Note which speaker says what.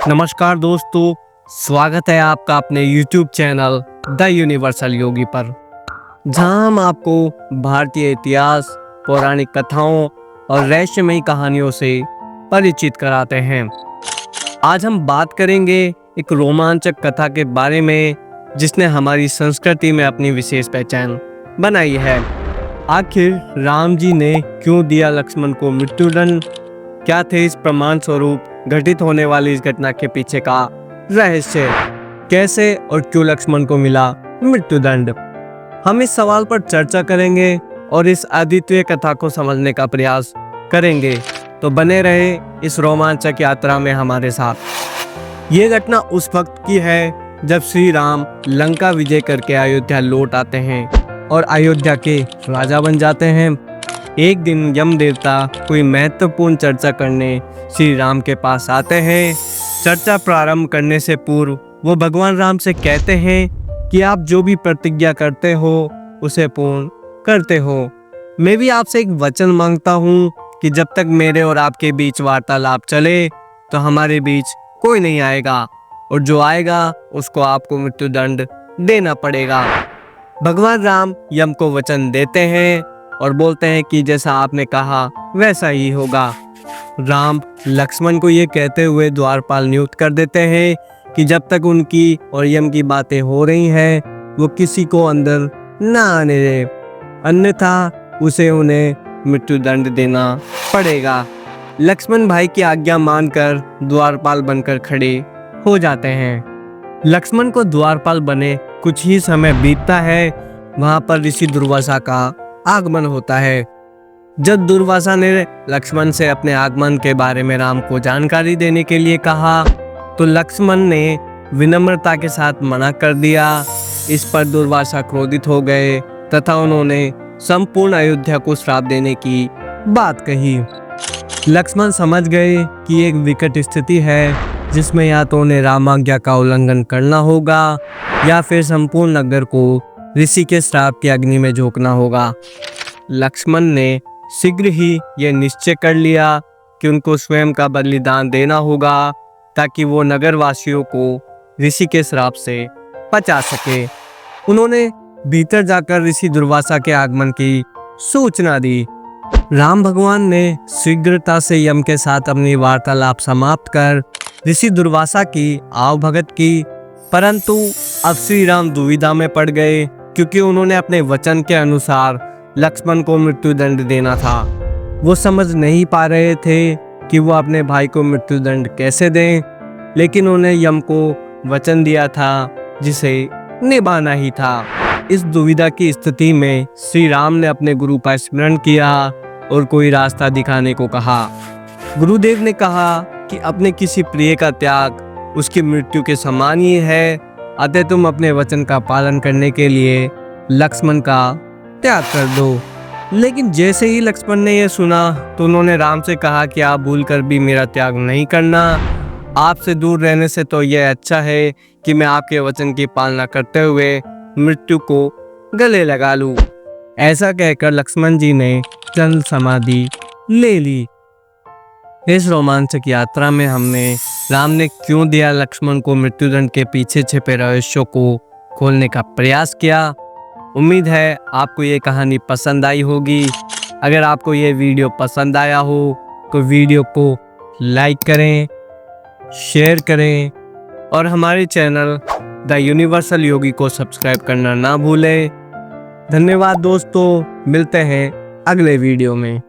Speaker 1: नमस्कार दोस्तों, स्वागत है आपका अपने YouTube चैनल द यूनिवर्सल योगी पर, जहां हम आपको भारतीय इतिहास, पौराणिक कथाओं और रहस्यमयी कहानियों से परिचित कराते हैं। आज हम बात करेंगे एक रोमांचक कथा के बारे में जिसने हमारी संस्कृति में अपनी विशेष पहचान बनाई है। आखिर राम जी ने क्यों दिया लक्ष्मण को मृत्युदंड? क्या थे इस प्रमाण स्वरूप घटित होने वाली इस घटना के पीछे का रहस्य? कैसे और क्यों लक्ष्मण को मिला मृत्युदंड? हम इस सवाल पर चर्चा करेंगे और इस अद्वितीय कथा को समझने का प्रयास करेंगे। तो बने रहे इस रोमांचक यात्रा में हमारे साथ। ये घटना उस वक्त की है जब श्री राम लंका विजय करके अयोध्या लौट आते हैं और अयोध्या के राजा बन जाते हैं। एक दिन यम देवता कोई महत्वपूर्ण चर्चा करने श्री राम के पास आते हैं। चर्चा प्रारंभ करने से पूर्व वो भगवान राम से कहते हैं कि आप जो भी प्रतिज्ञा करते हो उसे पूर्ण करते हो। मैं भी आपसे एक वचन मांगता हूँ कि जब तक मेरे और आपके बीच वार्तालाप चले तो हमारे बीच कोई नहीं आएगा, और जो आएगा उसको आपको मृत्युदंड देना पड़ेगा। भगवान राम यम को वचन देते हैं और बोलते हैं कि जैसा आपने कहा वैसा ही होगा। राम लक्ष्मण को ये कहते हुए द्वारपाल नियुक्त कर देते हैं कि जब तक उनकी और यम की बातें हो रही हैं वो किसी को अंदर ना आने दे, अन्यथा उसे उन्हें मृत्युदंड देना पड़ेगा। लक्ष्मण भाई की आज्ञा मानकर द्वारपाल बनकर खड़े हो जाते हैं। लक्ष्मण को द्वारपाल बने कुछ ही समय बीतता है, वहां पर ऋषि दुर्वासा का आगमन होता है। जब दुर्वासा ने लक्ष्मण से अपने आगमन के बारे में राम को जानकारी देने के लिए कहा तो लक्ष्मण ने विनम्रता के साथ मना कर दिया। इस पर दुर्वासा क्रोधित हो गए तथा उन्होंने संपूर्ण अयोध्या को श्राप देने की बात कही। लक्ष्मण समझ गए कि एक विकट स्थिति है जिसमें या तो उन्हें रामाज्ञा का उल्लंघन करना होगा या फिर संपूर्ण नगर को ऋषि के श्राप की अग्नि में झोंकना होगा। लक्ष्मण ने शीघ्र ही यह निश्चय कर लिया कि उनको स्वयं का बलिदान देना होगा ताकि वो नगरवासियों को ऋषि के श्राप से बचा सके। उन्होंने भीतर जाकर ऋषि दुर्वासा के आगमन की सूचना दी। राम भगवान ने शीघ्रता से यम के साथ अपनी वार्तालाप समाप्त कर ऋषि दुर्वासा की आवभगत की, परंतु अब श्री राम दुविधा में पड़ गए क्योंकि उन्होंने अपने वचन के अनुसार लक्ष्मण को मृत्युदंड देना था। वो समझ नहीं पा रहे थे कि वो अपने भाई को मृत्युदंड कैसे दें, लेकिन उन्हें यम को वचन दिया था जिसे निभाना ही था। इस दुविधा की स्थिति में श्री राम ने अपने गुरु का स्मरण किया और कोई रास्ता दिखाने को कहा। गुरुदेव ने कहा कि अपने किसी प्रिय का त्याग उसकी मृत्यु के समान ही है, अतः तुम अपने वचन का पालन करने के लिए लक्ष्मण का त्याग कर दो। लेकिन जैसे ही लक्ष्मण ने यह सुना तो उन्होंने राम से कहा कि आप भूलकर भी मेरा त्याग नहीं करना। आपसे दूर रहने से तो यह अच्छा है कि मैं आपके वचन की पालना करते हुए मृत्यु को गले लगा लूं। ऐसा कहकर लक्ष्मण जी ने चल समाधि ले ली। इस रोमांचक यात्रा में हमने राम ने क्यों दिया लक्ष्मण को मृत्युदंड के पीछे छिपे रहस्यों को खोलने का प्रयास किया। उम्मीद है आपको ये कहानी पसंद आई होगी। अगर आपको ये वीडियो पसंद आया हो तो वीडियो को लाइक करें, शेयर करें और हमारे चैनल द यूनिवर्सल योगी को सब्सक्राइब करना ना भूलें। धन्यवाद दोस्तों, मिलते हैं अगले वीडियो में।